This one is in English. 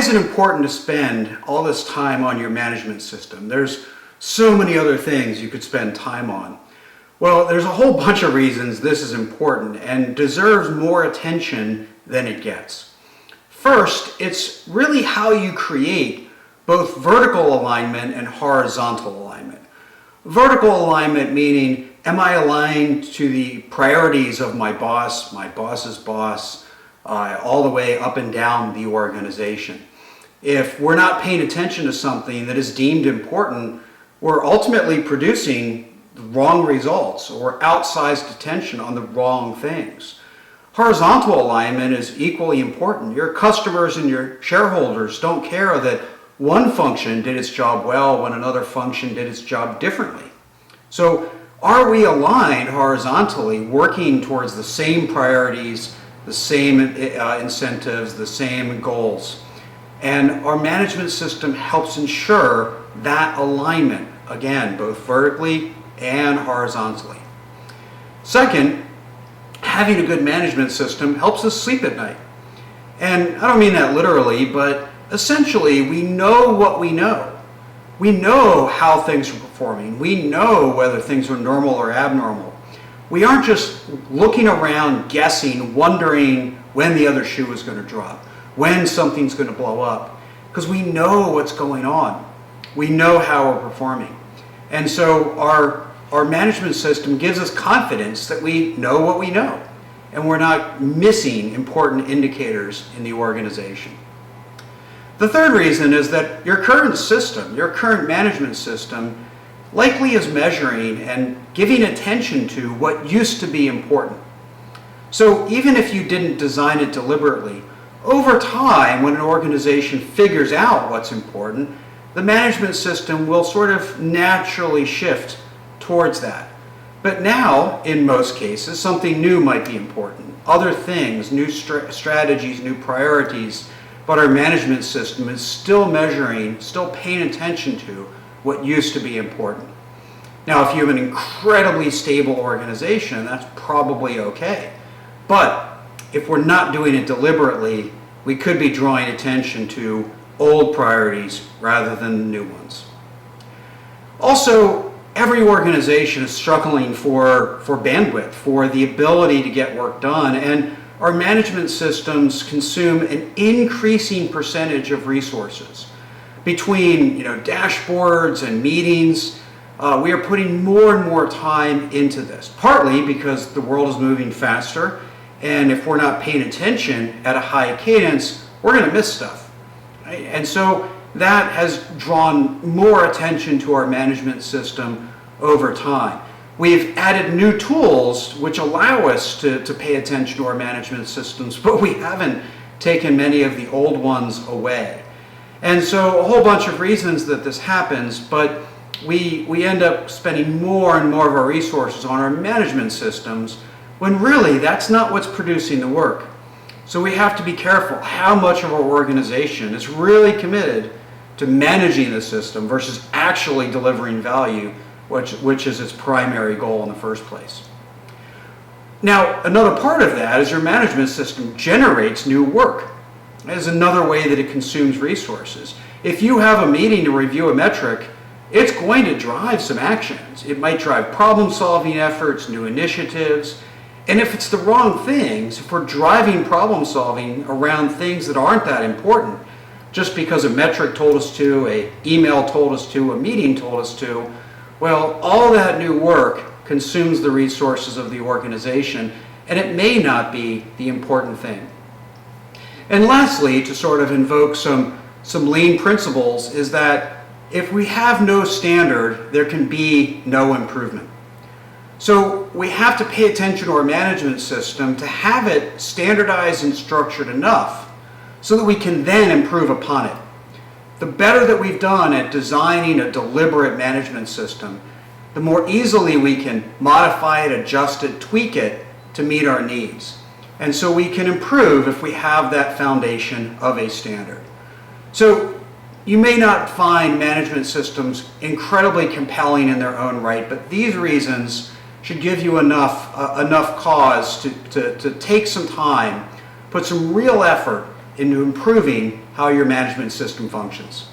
is it important to spend all this time on your management system? There's so many other things you could spend time on. Well, there's a whole bunch of reasons this is important and deserves more attention than it gets. First, it's really how you create both vertical alignment and horizontal alignment. Vertical alignment meaning, am I aligned to the priorities of my boss's boss, all the way up and down the organization? If we're not paying attention to something that is deemed important, we're ultimately producing the wrong results or outsized attention on the wrong things. Horizontal alignment is equally important. Your customers and your shareholders don't care that one function did its job well when another function did its job differently. So are we aligned horizontally, working towards the same priorities, the same incentives, the same goals? And our management system helps ensure that alignment, again, both vertically and horizontally. Second, having a good management system helps us sleep at night. And I don't mean that literally, but essentially we know what we know. We know how things are performing. We know whether things are normal or abnormal. We aren't just looking around guessing, wondering when the other shoe is going to drop, when something's going to blow up, because we know what's going on. We know how we're performing. And so our management system gives us confidence that we know what we know, and we're not missing important indicators in the organization. The third reason is that your current system, your current management system, likely is measuring and giving attention to what used to be important. So even if you didn't design it deliberately, over time, when an organization figures out what's important, the management system will sort of naturally shift towards that. But now, in most cases, something new might be important. Other things, new strategies, new priorities, but our management system is still measuring, still paying attention to what used to be important. Now, if you have an incredibly stable organization, that's probably okay. But if we're not doing it deliberately, we could be drawing attention to old priorities rather than new ones. Also, every organization is struggling for bandwidth, for the ability to get work done, and our management systems consume an increasing percentage of resources. Between dashboards and meetings, we are putting more and more time into this, partly because the world is moving faster, and if we're not paying attention at a high cadence, we're going to miss stuff. Right? And so that has drawn more attention to our management system over time. We've added new tools which allow us to pay attention to our management systems, but we haven't taken many of the old ones away. And so a whole bunch of reasons that this happens, but we end up spending more and more of our resources on our management systems when really that's not what's producing the work. So we have to be careful how much of our organization is really committed to managing the system versus actually delivering value, which is its primary goal in the first place. Now, another part of that is your management system generates new work. That is another way that it consumes resources. If you have a meeting to review a metric, it's going to drive some actions. It might drive problem-solving efforts, new initiatives, and if it's the wrong things, if we're driving problem-solving around things that aren't that important, just because a metric told us to, an email told us to, a meeting told us to, well, all that new work consumes the resources of the organization, and it may not be the important thing. And lastly, to sort of invoke some lean principles, is that if we have no standard, there can be no improvement. So we have to pay attention to our management system to have it standardized and structured enough so that we can then improve upon it. The better that we've done at designing a deliberate management system, the more easily we can modify it, adjust it, tweak it to meet our needs. And so we can improve if we have that foundation of a standard. So you may not find management systems incredibly compelling in their own right, but these reasons should give you enough cause to take some time, put some real effort into improving how your management system functions.